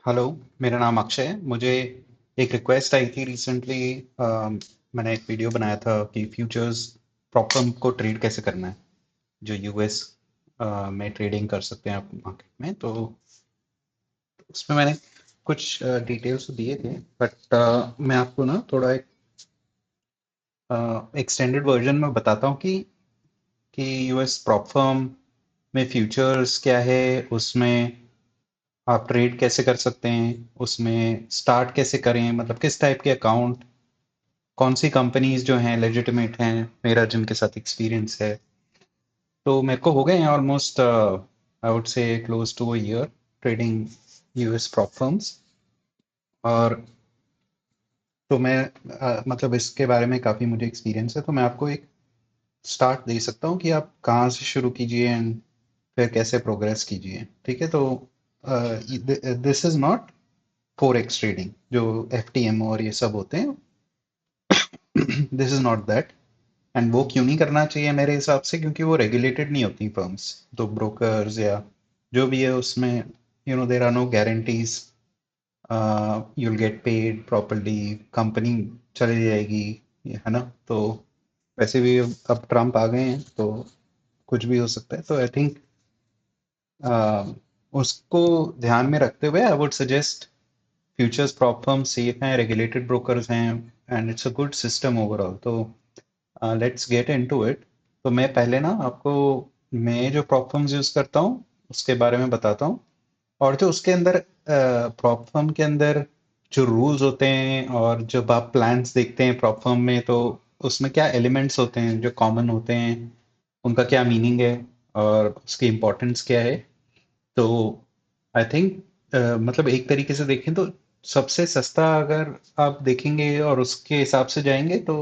Hello. मेरा नाम अक्षय है। मुझे एक रिक्वेस्ट आई थी रिसेंटली। मैंने एक वीडियो बनाया था कि फ्यूचर्स प्रॉपर को ट्रेड कैसे करना है, जो यूएस में ट्रेडिंग कर सकते हैं आप मार्केट में। तो उसमें मैंने कुछ डिटेल्स दिए थे, बट मैं आपको ना थोड़ा एक एक्सटेंडेड वर्जन में बताता हूँ कि यूएस प्रॉप फर्म में फ्यूचर्स क्या है, उसमें आप ट्रेड कैसे कर सकते हैं, उसमें स्टार्ट कैसे करें, मतलब किस टाइप के अकाउंट, कौन सी कंपनीज जो हैं लेजिटिमेट हैं, मेरा जिनके साथ एक्सपीरियंस है। तो मेरे को हो गए हैं almost I would say close to a year trading US prop firms. और तो मैं मतलब इसके बारे में काफ़ी मुझे एक्सपीरियंस है, तो मैं आपको एक स्टार्ट दे सकता हूँ कि आप कहाँ से शुरू कीजिए एंड फिर कैसे प्रोग्रेस कीजिए। ठीक है। तो this is not forex trading जो एफटीएम और ये सब होते हैं। This is not that. And वो क्यों नहीं करना चाहिए मेरे हिसाब से, क्योंकि वो रेगुलेटेड नहीं होती फर्म्स। तो ब्रोकर्स या जो भी है उसमें there are no guarantees you'll get paid properly, company चली जाएगी, है ना। तो वैसे भी अब ट्रम्प आ गए हैं तो कुछ भी हो सकता है। तो आई थिंक उसको ध्यान में रखते हुए आई would suggest futures prop firm safe हैं, रेगुलेटेड ब्रोकर्स हैं, and it's a good system overall. तो लेट्स गेट इनटू इट। तो मैं पहले ना आपको मैं जो प्रॉप फर्म्स यूज़ करता हूँ उसके बारे में बताता हूँ। और जो उसके अंदर प्रॉप फर्म के अंदर जो रूल्स होते हैं और जब आप प्लान्स देखते हैं प्रॉप फर्म में, तो उसमें क्या एलिमेंट्स होते हैं जो कॉमन होते हैं, उनका क्या मीनिंग है और उसकी इम्पोर्टेंस क्या है। तो आई थिंक मतलब एक तरीके से देखें तो सबसे सस्ता अगर आप देखेंगे और उसके हिसाब से जाएंगे तो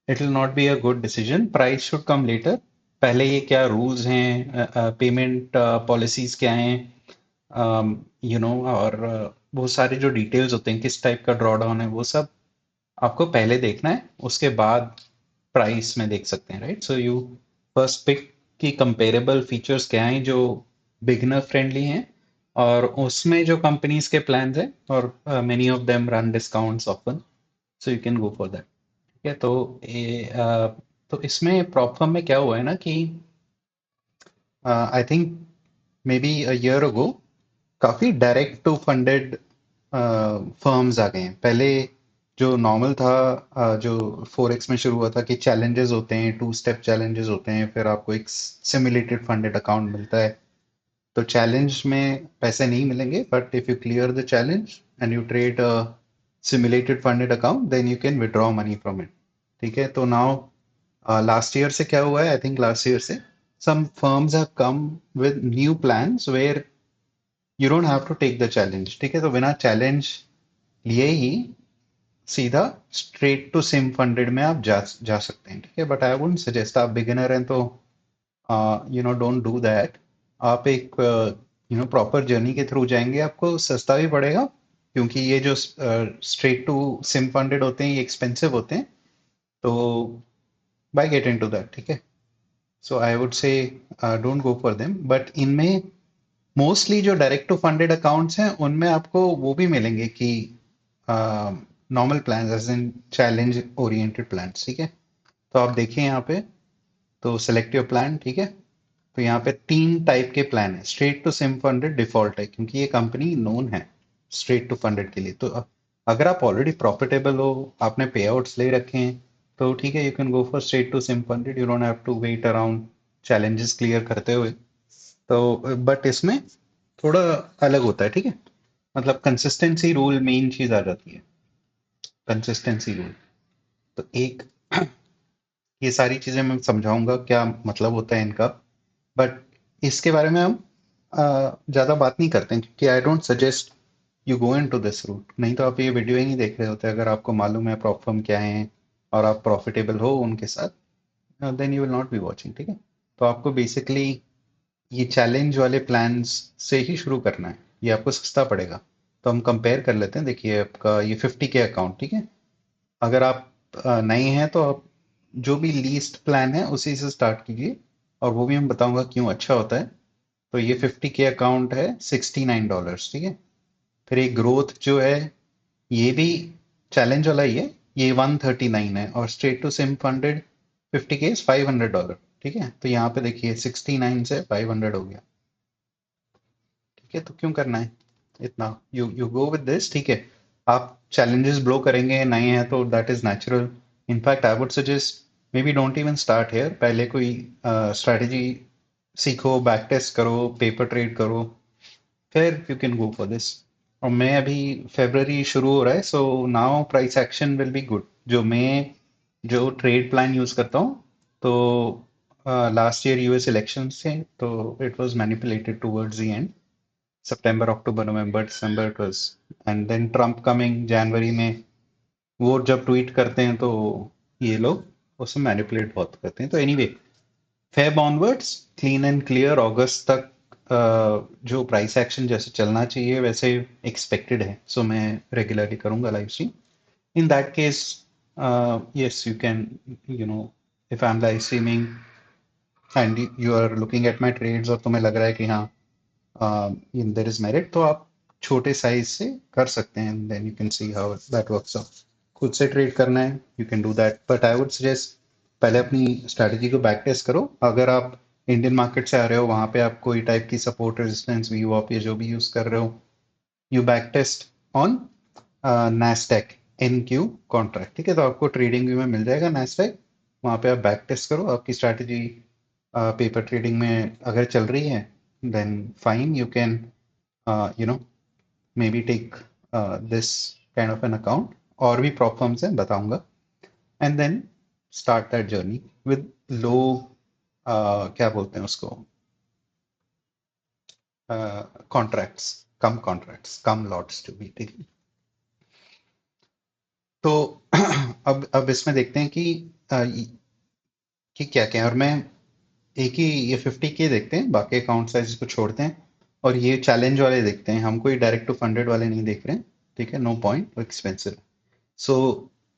it will not be a good decision. Price should come later. पहले ये क्या रूल्स हैं, पेमेंट पॉलिसीज क्या हैं, और वो सारे जो डिटेल्स होते हैं किस टाइप का ड्रॉ डाउन है, वो सब आपको पहले देखना है। उसके बाद प्राइस में देख सकते हैं, right. So you first pick की कंपेरेबल फीचर्स क्या हैं जो बिगनर फ्रेंडली हैं, और उसमें जो कंपनीज के प्लान्स हैं, और many of them run discounts often, so you can go for that. ठीक है। तो इसमें प्रॉब्लम में क्या हुआ है ना कि I think may be a year ago काफी डायरेक्ट टू फंडेड फर्म्स आ गए हैं। पहले जो नॉर्मल था, जो फोरेक्स में शुरू हुआ था कि चैलेंजेस होते हैं, टू स्टेप चैलेंजेस होते हैं, फिर आपको एक सिमुलेटेड फंडेड अकाउंट मिलता है। तो चैलेंज में पैसे नहीं मिलेंगे, but if you clear the challenge and you trade simulated funded account, then you can withdraw money from it. ठीक है। तो नाउ लास्ट ईयर से क्या हुआ है, आई थिंक लास्ट ईयर से some firms have come with new plans where you don't have to take the challenge। ठीक है। तो बिना चैलेंज लिए ही सीधा स्ट्रेट टू सिम फंडेड में आप जा जा सकते हैं। ठीक है। बट आई वुडंट सजेस्ट, आप बिगिनर हैं तो डोंट डू दैट। आप एक प्रॉपर जर्नी के थ्रू जाएंगे, आपको सस्ता भी पड़ेगा, क्योंकि ये जो स्ट्रेट टू सिम फंडेड होते हैं ये एक्सपेंसिव होते हैं। तो बाय गेट इनटू दैट। ठीक है। So I would say don't go for them. But इनमें मोस्टली जो डायरेक्ट टू फंडेड अकाउंट्स हैं उनमें आपको वो भी मिलेंगे कि normal plan as in challenge oriented plan. ठीक है। तो आप देखिए यहाँ पे, तो सेलेक्ट योर प्लान। ठीक है। तो यहाँ पे तीन टाइप के प्लान है। Straight to sim funded default है, क्योंकि ये कंपनी नोन है स्ट्रेट टू फंडेड के लिए। तो अगर आप ऑलरेडी प्रॉफिटेबल हो, आपने पे आउट्स ले रखे हैं, तो ठीक है, you can go for straight to sim funded. You don't have to wait around challenges clear करते हुए। तो बट इसमें थोड़ा अलग होता है। ठीक है। मतलब कंसिस्टेंसी रूल मेन चीज आ जाती है। Consistency rule. तो एक ये सारी चीजें मैं समझाऊंगा क्या मतलब होता है इनका। बट इसके बारे में हम ज्यादा बात नहीं करते हैं, क्योंकि I don't suggest you go into this route. नहीं तो आप ये वीडियो ही नहीं देख रहे होते अगर आपको मालूम है प्रॉब्लम क्या है और आप प्रॉफिटेबल हो उनके साथ, then you will not be watching. ठीक है। तो आपको बेसिकली ये चैलेंज वाले प्लान्स से ही शुरू करना है, ये आपको सस्ता पड़ेगा। तो हम कंपेयर कर लेते हैं। देखिए आपका ये 50 के अकाउंट। ठीक है। अगर आप नए हैं तो आप जो भी लीस्ट प्लान है उसी से स्टार्ट कीजिए, और वो भी मैं बताऊंगा क्यों अच्छा होता है। तो ये 50 के अकाउंट है $69। ठीक है। फिर एक ग्रोथ जो है, ये भी चैलेंज वाला ही है। ये 139 है, और स्ट्रेट टू सिम फंडेड 50 के $500। ठीक है, तो यहाँ पे देखिए 69 से 500 हो गया। ठीक है, तो क्यों करना है इतना? You you go with this. ठीक है, आप चैलेंजेस ब्लो करेंगे, नए हैं तो that is natural. In fact I would suggest maybe don't even start here. पहले कोई स्ट्रेटजी सीखो, बैक टेस्ट करो, पेपर ट्रेड करो, फिर you can go for this. और मैं अभी, फेब्रवरी शुरू हो रहा है, so now price action will be good. जो ट्रेड प्लान यूज करता हूँ, तो लास्ट ईयर यूएस इलेक्शंस थे, तो it was manipulated towards the end, September October November December it was, and then Trump coming जनवरी में। वो जब ट्वीट करते हैं तो ये लोग उसमें मैनिपुलेट बहुत करते हैं। तो anyway, Feb onwards clean and clear, अगस्त तक जो प्राइस एक्शन जैसे चलना चाहिए वैसे एक्सपेक्टेड है। सो मैं रेगुलरली करूंगा live stream. In that case, yes, you can, you know, if I am live streaming and you are looking at my trades, और तुम्हें लग रहा है कि हाँ इन देर इज मेरिट, तो आप छोटे साइज से कर सकते हैं। Then you can see how that works out. खुद से ट्रेड करना है, you can do that, but I would suggest पहले अपनी स्ट्रैटेजी को बैक टेस्ट करो। अगर आप इंडियन मार्केट से आ रहे हो, वहां पे आप कोई टाइप की सपोर्ट रेजिस्टेंस वी वॉप या जो भी यूज कर रहे हो, you back test on Nasdaq N Q contract. ठीक है, तो आपको ट्रेडिंग व्यू में मिल जाएगा नैस्डैक। वहां पे आप बैक टेस्ट करो आपकी स्ट्रैटेजी। पेपर ट्रेडिंग में अगर चल रही है, then fine, you can you know maybe take this kind of an account. और भी प्रॉप फर्म्स हैं, बताऊंगा। And then start that journey with low, क्या बोलते हैं उसको, कॉन्ट्रैक्ट्स, कम लॉट्स टू बी। ठीक है, तो अब इसमें देखते हैं कि क्या क्या है। और मैं एक ही, ये 50 के देखते हैं, बाकी अकाउंट साइज को छोड़ते हैं, और ये चैलेंज वाले देखते हैं। हम कोई डायरेक्ट टू फंडेड वाले नहीं देख रहे हैं। ठीक है, नो पॉइंट, एक्सपेंसिव। सो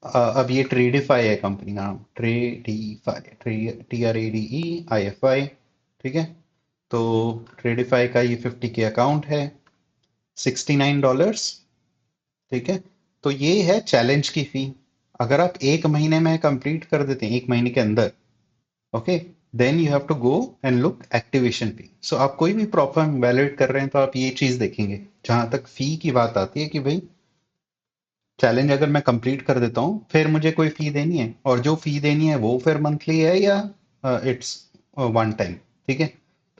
अब ये ट्रेडिफाई है कंपनी का नाम, ट्रेडिफाई, TRADEIFI। ठीक है, तो ट्रेडिफाई का ये 50 के अकाउंट है, $69। ठीक है, तो ये है चैलेंज की फी। अगर आप एक महीने में कंप्लीट कर देते हैं, एक महीने के अंदर, okay, then you have to go and look activation fee. So आप कोई भी प्रॉब्लम वैलिडेट कर रहे हैं तो आप ये चीज देखेंगे। जहां तक फी की बात आती है कि भाई, चैलेंज अगर मैं कंप्लीट कर देता हूँ, फिर मुझे कोई फी देनी है, और जो फी देनी है वो फिर मंथली है या इट्स वन टाइम। ठीक है,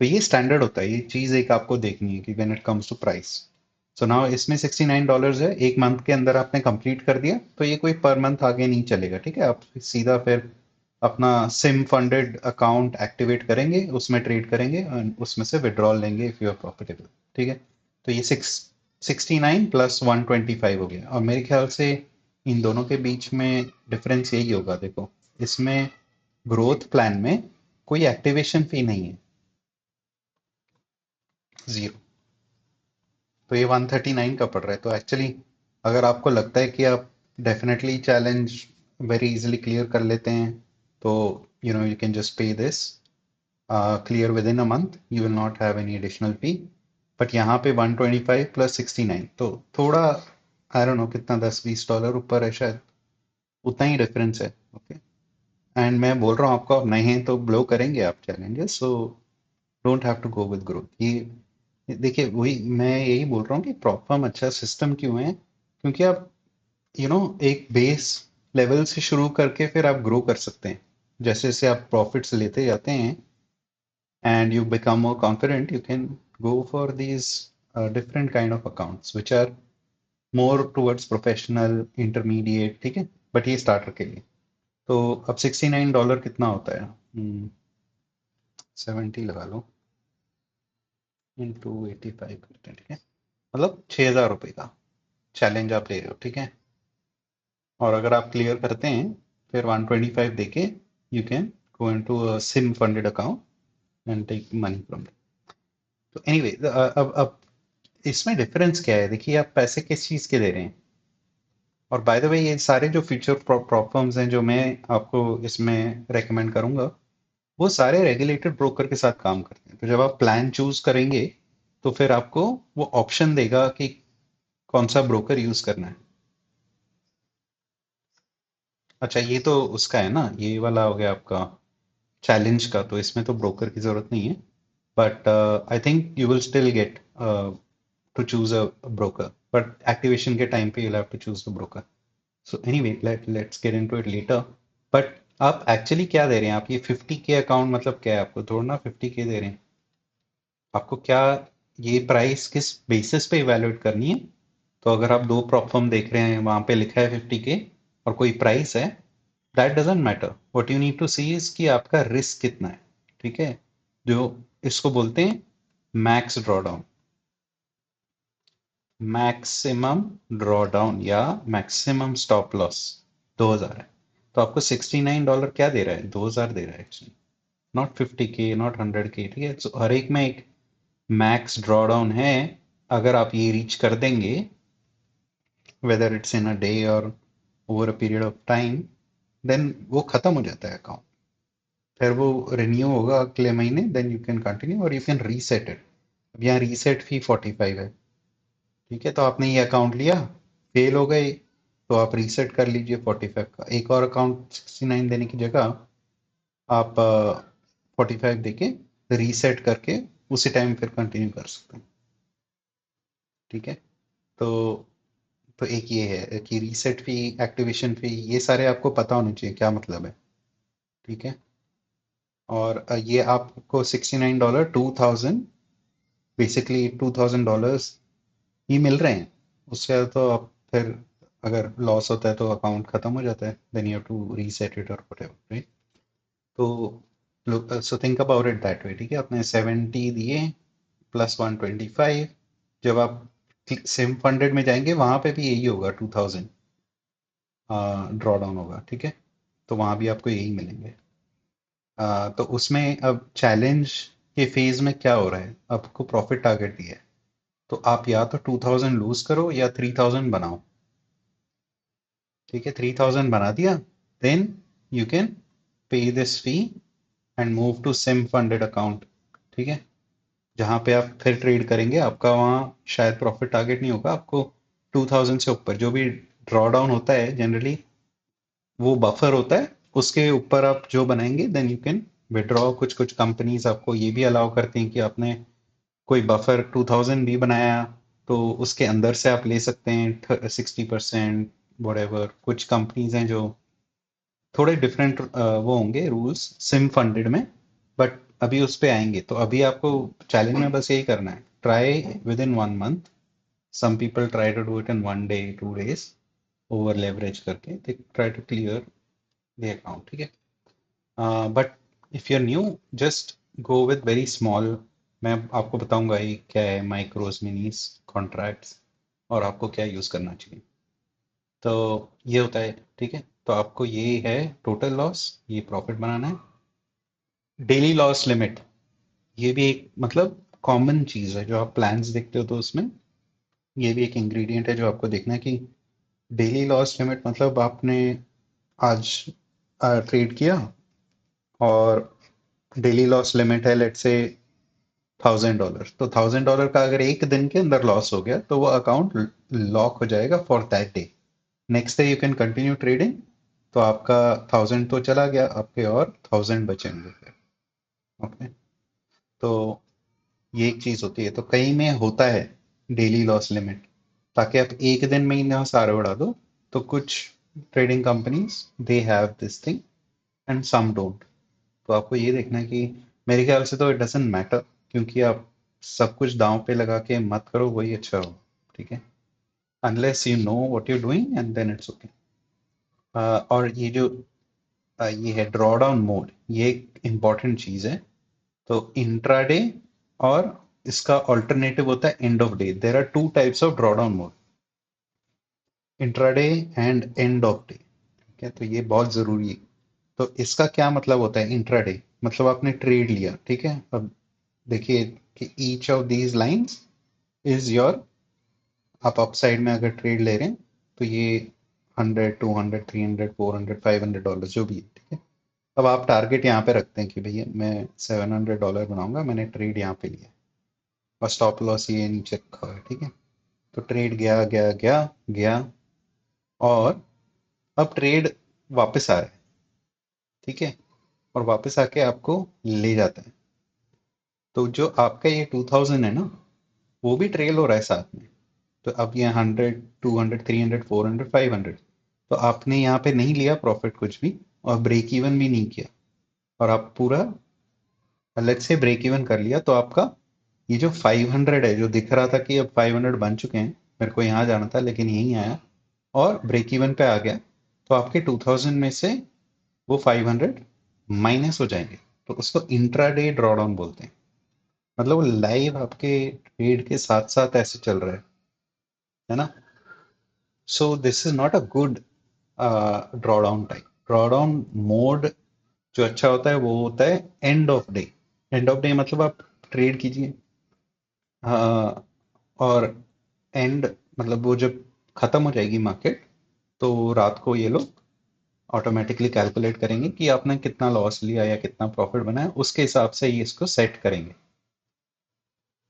तो ये स्टैंडर्ड होता है। ये चीज एक आपको देखनी है कि when it comes to price. So now इसमें $69 है, एक मंथ के अंदर आपने कंप्लीट कर दिया, तो ये कोई पर मंथ आगे नहीं चलेगा। ठीक है, आप सीधा फिर अपना सिम फंडेड अकाउंट एक्टिवेट करेंगे, उसमें ट्रेड करेंगे, और उसमें से विड्रॉल लेंगे इफ यू आर प्रॉफिटेबल। ठीक है, तो ये 69 प्लस 125 हो गया, और मेरे ख्याल से इन दोनों के बीच में डिफरेंस यही होगा। देखो, इसमें ग्रोथ प्लान में कोई एक्टिवेशन फी नहीं है, जीरो। तो ये 139 का पड़ रहा है। तो एक्चुअली अगर आपको लगता है कि आप definitely challenge very easily clear कर लेते हैं, तो यू कैन जस्ट पे this, clear with in a month, you will not have any additional fee. But यहाँ पे 125 प्लस 69, तो थोड़ा, आई डोंट नो कितना, $10-20 ऊपर है शायद, उतना ही डिफरेंस है। ओके, एंड मैं बोल रहा हूँ आपको, आप नए हैं तो ब्लो करेंगे आप challenges, so don't have to go with growth. ये देखिए, वही मैं यही बोल रहा हूँ कि प्रॉपर अच्छा सिस्टम क्यों है, क्योंकि आप एक बेस लेवल से शुरू करके फिर आप ग्रो कर सकते हैं। जैसे जैसे आप प्रॉफिट्स लेते जाते हैं and you become more confident, you can go for these different kind of accounts which are more towards professional intermediate। ठीक है, बट ये स्टार्टर के लिए। तो अब $69 कितना होता है? 70 लगा लो, इंटू 85 करते हैं। ठीक है, मतलब ₹6,000 का चैलेंज आप ले रहे हो। ठीक है, और अगर आप क्लियर करते हैं, फिर 125 देके you can go into a sim funded account and take money from. तो एनीवे, अब इसमें डिफरेंस क्या है? देखिए, आप पैसे किस चीज के दे रहे हैं। और बाय द वे, ये सारे जो फ्यूचर प्रॉब्लम्स हैं जो मैं आपको इसमें रेकमेंड करूंगा, वो सारे रेगुलेटेड ब्रोकर के साथ काम करते हैं। तो जब आप प्लान चूज करेंगे, तो फिर आपको वो ऑप्शन देगा कि कौन सा ब्रोकर यूज करना है? अच्छा, ये तो उसका है ना, ये वाला हो गया आपका चैलेंज का, तो इसमें तो ब्रोकर की जरूरत नहीं है। But I think you will still get to choose a broker, but activation के टाइम पे you have to choose the broker. So anyway, let's get into it later. But आप एक्चुअली क्या दे रहे हैं? आप ये 50K अकाउंट मतलब क्या है? आपको थोड़ा ना 50K दे रहे हैं। आपको क्या, ये प्राइस किस बेसिस पे इवेलुएट करनी है? तो अगर आप दो प्रॉप फर्म देख रहे हैं, वहां पे लिखा है 50K और कोई प्राइस है, that doesn't matter. What you need to see is कि आपका रिस्क कितना है। ठीक है? जो इसको बोलते हैं मैक्स ड्रॉडाउन, मैक्सिमम ड्रॉडाउन या मैक्सिमम स्टॉप लॉस 2000 है। तो आपको $69 क्या दे रहा है? 2000 दे रहा है actually, not 50K, not 100K। ठीक है? So, हर एक में एक मैक्स ड्रॉडाउन है। अगर आप ये रीच कर देंगे, whether it's in a day और over a period of time, then वो खत्म हो जाता है अकाउंट। फिर वो रिन्यू होगा अगले महीने, देन यू कैन कंटिन्यू और यू कैन रीसेट इट। अब यहाँ रीसेट फी 45 है। ठीक है? तो आपने ये अकाउंट लिया, फेल हो गए, तो आप रीसेट कर लीजिए 45 का। एक और अकाउंट 69 देने की जगह आप 45 देके रीसेट करके उसी टाइम फिर कंटिन्यू कर सकते हैं। ठीक है? तो एक ये है कि रीसेट फी, एक्टिवेशन फी, ये सारे आपको पता होने चाहिए क्या मतलब है। ठीक है? और ये आपको $69, 2000, बेसिकली $2000 ही मिल रहे हैं। उससे ज़्यादा तो आप फिर, अगर लॉस होता है तो अकाउंट खत्म हो जाता है, then you have to reset it और व्हाटएवर, राइट? तो so think about it that way. ठीक है? आपने 70 दिए प्लस 125। जब आप सिम फंडेड में जाएंगे, वहां पे भी यही होगा, 2000 ड्रॉ डाउन होगा। ठीक है? तो वहां भी आपको यही मिलेंगे। तो उसमें अब चैलेंज के फेज में क्या हो रहा है, आपको प्रॉफिट टारगेट दिया है, तो आप या तो 2000 लूज करो या 3000 बनाओ। ठीक है? 3000 बना दिया, then you can pay this fee and move to sim funded account. ठीक है? जहां पे आप फिर ट्रेड करेंगे, आपका वहाँ शायद प्रॉफिट टारगेट नहीं होगा आपको। 2000 से ऊपर जो भी ड्रॉ डाउन होता है जनरली, वो बफर होता है, उसके ऊपर आप जो बनाएंगे, देन यू कैन विड्रॉ। कुछ कुछ कंपनीज आपको ये भी अलाउ करती हैं कि आपने कोई बफर 2000 भी बनाया, तो उसके अंदर से आप ले सकते हैं 60%, whatever। कुछ कंपनीज हैं जो थोड़े डिफरेंट वो होंगे रूल्स सिम फंडेड में, बट अभी उस पे आएंगे। तो अभी आपको चैलेंज में बस यही करना है, try within 1 month. Some people try to do it in 1 day, 2 days, over leverage करके they try to clear the account. ठीक है? But if you are new, just go with very small. मैं आपको बताऊंगा ये क्या है, माइक्रोस, मिनीस, contracts, और आपको क्या यूज करना चाहिए। तो ये होता है। ठीक है? तो आपको ये है टोटल लॉस, ये प्रॉफिट बनाना है। डेली लॉस लिमिट, ये भी एक मतलब कॉमन चीज है जो आप प्लान्स देखते हो, तो उसमें ये भी एक इंग्रेडिएंट है जो आपको देखना है कि डेली लॉस लिमिट मतलब आपने आज ट्रेड किया और डेली लॉस लिमिट है लेट से $1000। तो $1000 का अगर एक दिन के अंदर लॉस हो गया, तो वो अकाउंट लॉक हो जाएगा for that day. Next day you can continue trading. तो आपका 1000 तो चला गया, आपके और 1000 बचेंगे फिर। ओके? तो ये एक चीज होती है। तो कई में होता है डेली लॉस लिमिट, ताकि आप एक दिन में ही ना सारे उड़ा दो। तो कुछ trading companies they have this thing and some don't. तो आपको ये देखना है कि, मेरे ख्याल से तो इट डजंट मैटर, क्योंकि आप सब कुछ दांव पे लगा के मत करो, वही अच्छा हो। ठीक है? Unless you know what you doing and then it's okay. और ये जो ये है ड्रॉ डाउन मोड, ये एक इंपॉर्टेंट चीज है। तो इंट्राडे और इसका ऑल्टरनेटिव होता है end of day. There are two types of drawdown mode, intraday and end of day. ठीक है? तो ये बहुत जरूरी है। तो इसका क्या मतलब होता है इंट्राडे? मतलब आपने ट्रेड लिया, ठीक है? अब देखिए कि each of these lines is your, आप अपसाइड में अगर ट्रेड ले रहे हैं, तो ये 100, 200, 300, 400, $500 जो भी है। ठीक है? अब आप टारगेट यहाँ पे रखते हैं कि भैया मैं $700 बनाऊंगा, मैंने ट्रेड यहाँ पे लिया और स्टॉप लॉस ये नीचे रखा हुआ है। ठीक है? तो ट्रेड गया गया गया गया, और अब ट्रेड वापस आ रहा है, ठीक है, और वापस आके आपको ले जाता है। तो जो आपका ये 2000 है ना, वो भी ट्रेल हो रहा है साथ में। तो अब ये 100, 200, 300, 400, 500, तो आपने यहाँ पे नहीं लिया प्रॉफिट कुछ भी, और ब्रेक इवन भी नहीं किया, और आप पूरा अलग से ब्रेक इवन कर लिया, तो आपका ये जो 500 है, जो दिख रहा था कि अब 500 बन चुके हैं, मेरे को यहाँ जाना था लेकिन यहीं आया और ब्रेक इवन पे आ गया, तो आपके 2000 में से वो 500 माइनस हो जाएंगे। तो उसको इंट्राडे ड्रॉडाउन बोलते हैं। मतलब वो लाइव आपके ट्रेड के साथ साथ ऐसे चल रहा है ना। So this is not a good drawdown type. Drawdown mode जो अच्छा होता है वो होता है end of day. And of day मतलब आप ट्रेड कीजिए, और एंड मतलब वो जब खत्म हो जाएगी मार्केट, तो रात को ये लोग ऑटोमेटिकली कैलकुलेट करेंगे कि आपने कितना लॉस लिया या कितना प्रॉफिट बनाया, उसके हिसाब से ये इसको सेट करेंगे।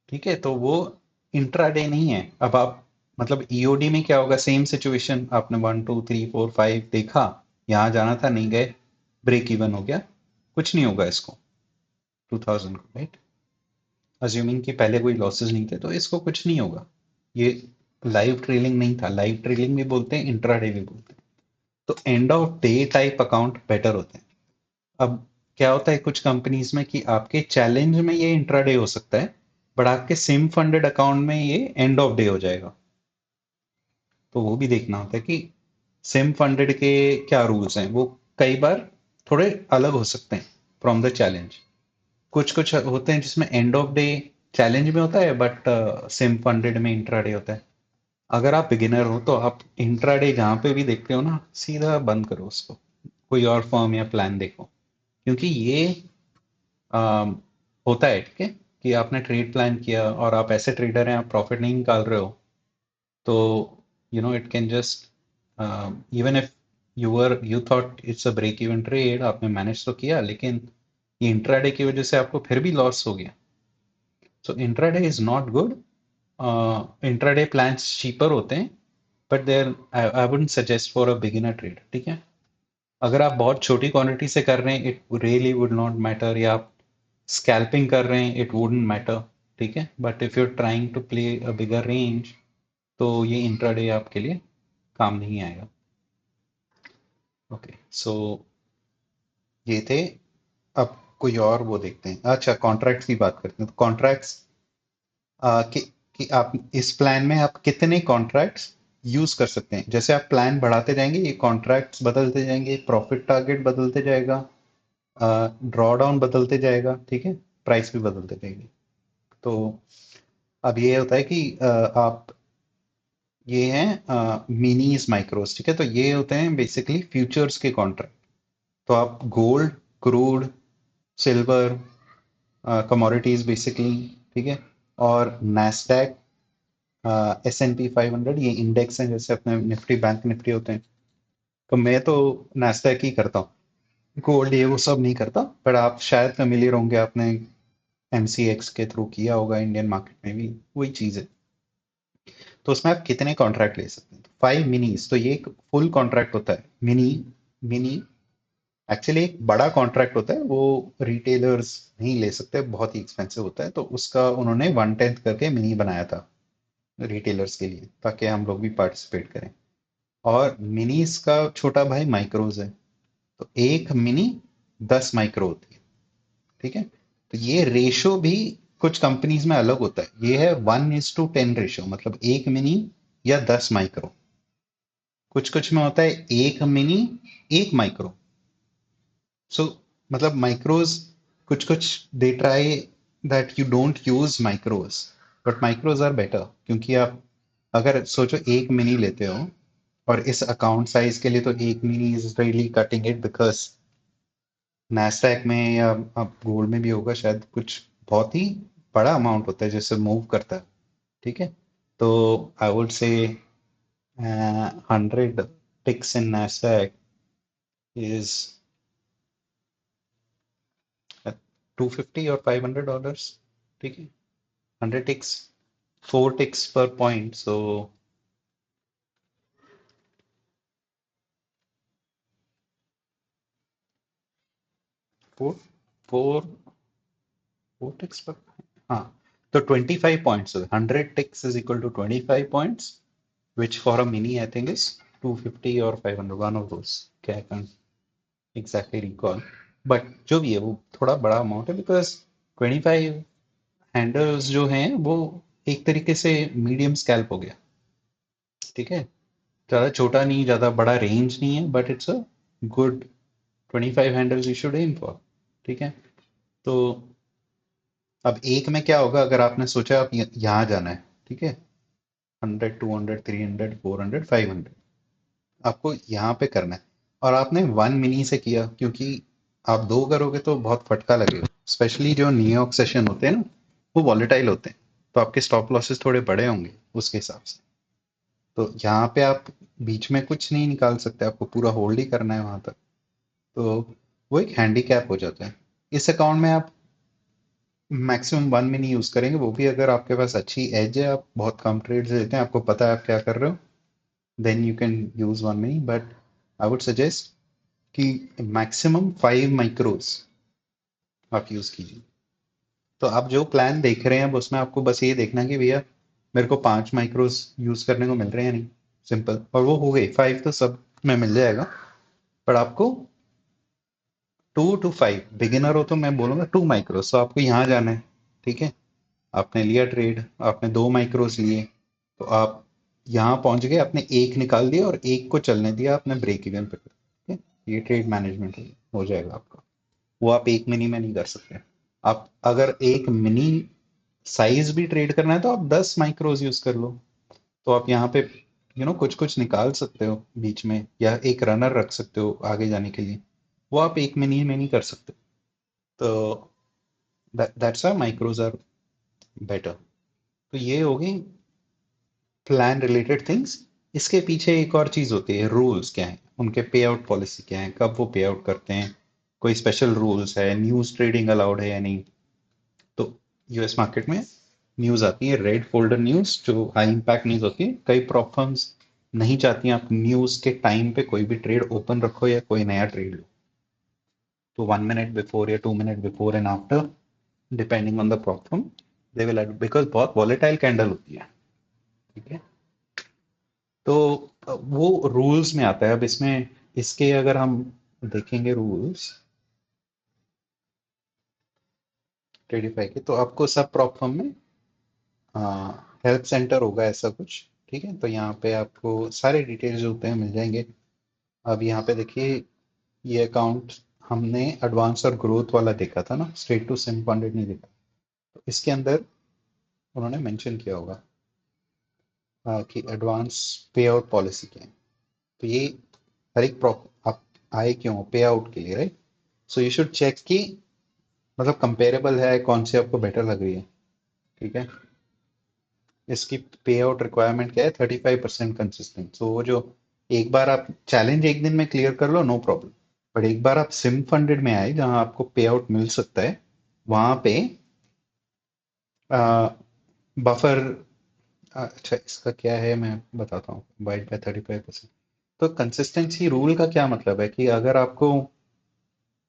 ठीक है, तो वो इंट्राडे नहीं है। अब आप मतलब ईओडी में क्या होगा, सेम सिचुएशन, आपने 1 2 3 4 5 देखा, यहाँ जाना था नहीं गए, ब्रेक इवन हो गया, कुछ नहीं होगा इसको 2000 को, राइट। अज्यूमिंग कि पहले कोई लॉसेस नहीं थे तो इसको कुछ नहीं होगा। ये लाइव ट्रेलिंग नहीं था। लाइव ट्रेलिंग भी बोलते हैं, इंट्राडे भी बोलते हैं। तो and of day type account better होते हैं। अब क्या होता है कुछ कंपनीज में कि आपके चैलेंज में ये इंट्राडे हो सकता है, बट आपके सिम फंडेड अकाउंट में ये एंड ऑफ डे हो जाएगा। तो वो भी देखना होता है कि सिम फंडेड के क्या रूल्स हैं। वो कई बार थोड़े अलग हो सकते हैं फ्रॉम द चैलेंज। कुछ कुछ होते हैं जिसमें एंड ऑफ डे चैलेंज में होता है, बट सिम फंडेड में इंट्राडे होता है। अगर आप बिगिनर हो तो आप इंट्राडे जहाँ पे भी देखते हो ना, सीधा बंद करो उसको, कोई और फर्म या प्लान देखो। क्योंकि ये अम, होता है, ठीक है, कि आपने ट्रेड प्लान किया और आप ऐसे ट्रेडर हैं, आप प्रॉफिट नहीं निकाल रहे हो, तो it can just, even if you thought it's a break even trade, आपने मैनेज तो किया, लेकिन ये इंट्राडे की वजह से आपको फिर भी लॉस हो गया। So intraday is not good. Intraday plans cheaper होते हैं, but there I wouldn't suggest for a beginner trade, ठीक है। अगर आप बहुत छोटी क्वांटिटी से कर रहे हैं, it really would not matter, या आप स्कैल्पिंग कर रहे हैं, इट वुडंट मैटर, ठीक है। But if you are trying to play a bigger range, तो ये इंट्राडे आपके लिए काम नहीं आएगा। ओके, सो ये थे। अब कोई और वो देखते हैं। अच्छा, कॉन्ट्रैक्ट्स की बात करते हैं। तो कॉन्ट्रैक्ट्स कि आप इस प्लान में आप कितने कॉन्ट्रैक्ट्स यूज कर सकते हैं। जैसे आप प्लान बढ़ाते जाएंगे, ये कॉन्ट्रैक्ट्स बदलते जाएंगे, प्रॉफिट टारगेट बदलते जाएगा, ड्रॉ डाउन बदलते जाएगा, ठीक है, प्राइस भी बदलते जाएगी। तो अब ये होता है कि आप, ये हैं मिनीज माइक्रोस, ठीक है। तो ये होते हैं बेसिकली फ्यूचर्स के कॉन्ट्रैक्ट। तो आप gold, crude, silver, commodities basically, ठीक है, और नैस्डैक, S&P 500, ये इंडेक्स हैं, जैसे अपने निफ्टी, बैंक निफ्टी होते हैं। तो मैं तो नैस्डैक ही करता हूँ, गोल्ड ये वो सब नहीं करता। पर आप शायद फेमिलियर होंगे, आपने MCX के थ्रू किया होगा, इंडियन मार्केट में भी वही चीज़ है। तो उसमें आप कितने कॉन्ट्रैक्ट ले सकते हैं, तो 5 मिनीज, तो ये एक फुल कॉन्ट्रैक्ट होता है। मिनी मिनी एक्चुअली एक बड़ा कॉन्ट्रैक्ट होता है, वो रिटेलर्स नहीं ले सकते, बहुत ही एक्सपेंसिव होता है, तो उसका उन्होंने 1/10 करके मिनी बनाया था रिटेलर्स के लिए, ताकि हम लोग भी पार्टिसिपेट करें। और मिनीज का छोटा भाई माइक्रोज है। तो एक मिनी 10 माइक्रो होती है, ठीक है। तो ये रेशो भी कुछ कंपनीज में अलग होता है। ये है 1:10 रेशो, मतलब एक मिनी या 10 माइक्रो। कुछ कुछ में होता है एक मिनी, एक माइक्रो। सो मतलब माइक्रोज, कुछ कुछ they try that you don't use micros, but micros are better. क्योंकि आप अगर सोचो एक मिनी लेते हो, और इस अकाउंट साइज के लिए तो एक mini is really cutting it, because Nasdaq में या अब गोल्ड में भी होगा शायद, कुछ बहुत ही बड़ा अमाउंट होता है जिससे मूव करता है, ठीक है। तो आई वुड से 100 ticks in Nasdaq is $250 or $500, ठीक है, 100 ticks। 4 ticks per point. So 4 4 4 ticks per point. हाँ, तो 25 points. So 100 ticks is equal to 25 points, which for a mini I think is 250 or 500, one of those. Okay, I can't exactly recall. But जो भी है वो थोड़ा बड़ा amount है, because 25 handles जो हैं वो एक तरीके से मीडियम स्कैल्प हो गया। ठीक है, ज़्यादा छोटा नहीं, ज़्यादा बड़ा रेंज नहीं है, but it's a good 25 handles you should aim for. ठीक है, तो अब एक में क्या होगा, अगर आपने सोचा आप यहाँ जाना है, ठीक है, 100 200 300 400 500 आपको यहाँ पे करना है, और आपने वन मिनी से किया, क्योंकि आप दो करोगे तो बहुत फटका लगेगा, स्पेशली जो नियो सेशन होते हैं ना, वो वॉलेटाइल होते हैं, तो आपके स्टॉप लॉसेस थोड़े बड़े होंगे उसके हिसाब से। तो यहाँ पे आप बीच में कुछ नहीं निकाल सकते, आपको पूरा होल्ड ही करना है वहां तक। तो वो एक हैंडीकैप हो जाता है। इस अकाउंट में आप मैक्सिमम वन मिनी यूज करेंगे, वो भी अगर आपके पास अच्छी एज है, आप बहुत कम ट्रेड्स लेते हैं, आपको पता है आप क्या कर रहे हो, then you can use one mini. But I would suggest कि मैक्सिमम 5 माइक्रोज आप यूज कीजिए। तो आप जो प्लान देख रहे हैं, अब उसमें आपको बस ये देखना है कि भैया मेरे को 5 माइक्रोज यूज करने को मिल रहे हैं या नहीं, सिंपल, और वो हो गई। 5 तो सब में मिल जाएगा, पर आपको 2 to 5, बिगिनर हो तो मैं बोलूंगा 2 माइक्रोज। तो आपको यहाँ जाना है, ठीक है, आपने लिया ट्रेड, आपने 2 माइक्रोज लिए, तो आप यहाँ पहुंच गए, आपने एक निकाल दिया और एक को चलने दिया, आपने ब्रेक इवन पे कर, ठीक है, ये ट्रेड मैनेजमेंट हो जाएगा आपका। वो आप एक मिनी में नहीं कर सकते। आप अगर एक मिनी साइज भी ट्रेड करना है तो आप 10 माइक्रोज यूज कर लो। तो आप यहाँ पे कुछ कुछ निकाल सकते हो बीच में, या एक रनर रख सकते हो आगे जाने के लिए, वो आप एक मिनी में नहीं कर सकते। तो that's why micros are better. तो ये हो गई प्लान रिलेटेड थिंग्स। इसके पीछे एक और चीज होती है, रूल्स क्या है उनके, पे आउट पॉलिसी क्या है, कब वो पे आउट करते हैं, कोई स्पेशल रूल्स है, न्यूज ट्रेडिंग अलाउड है या नहीं। तो यूएस मार्केट में न्यूज आती है, रेड फोल्डर न्यूज, जो हाई इंपैक्ट न्यूज होती है। कई प्रॉप फर्म्स नहीं चाहती आप न्यूज के टाइम पे कोई भी ट्रेड ओपन रखो या कोई नया ट्रेड लो। तो 1 मिनट बिफोर या 2 minute before and after, depending on the prop firm, they will, because बहुत वॉलेटाइल कैंडल होती है। ठीक है, तो वो रूल्स में आता है। अब इसमें इसके अगर हम देखेंगे रूल्स क्रेडिफाई के, तो आपको सब प्रॉप फर्म में हेल्प सेंटर होगा ऐसा कुछ। ठीक है, तो यहाँ पे आपको सारे डिटेल्स जो होते हैं मिल जाएंगे। अब यहाँ पे देखिए, ये अकाउंट हमने एडवांस और ग्रोथ वाला देखा था ना, स्ट्रेट टू सिम फंडेड नहीं देखा। तो इसके अंदर उन्होंने मेंशन किया होगा कि एडवांस पे आउट पॉलिसी क्या है। तो ये हर एक प्रॉप आप आए क्यों, पे आउट के लिए, right. So you should check कि मतलब कंपेरेबल है, कौन सी आपको बेटर लग रही है। ठीक है, इसकी पे आउट रिक्वायरमेंट क्या है, 35% कंसिस्टेंट। तो वो जो एक बार आप चैलेंज एक दिन में क्लियर कर लो, नो प्रॉब्लम। बट एक बार आप सिम फंडेड में आए जहां आपको पे आउट मिल सकता है, वहां पे बफर, अच्छा इसका क्या है मैं बताता हूँ, वाइड बाय 35%। तो कंसिस्टेंसी रूल का क्या मतलब है कि अगर आपको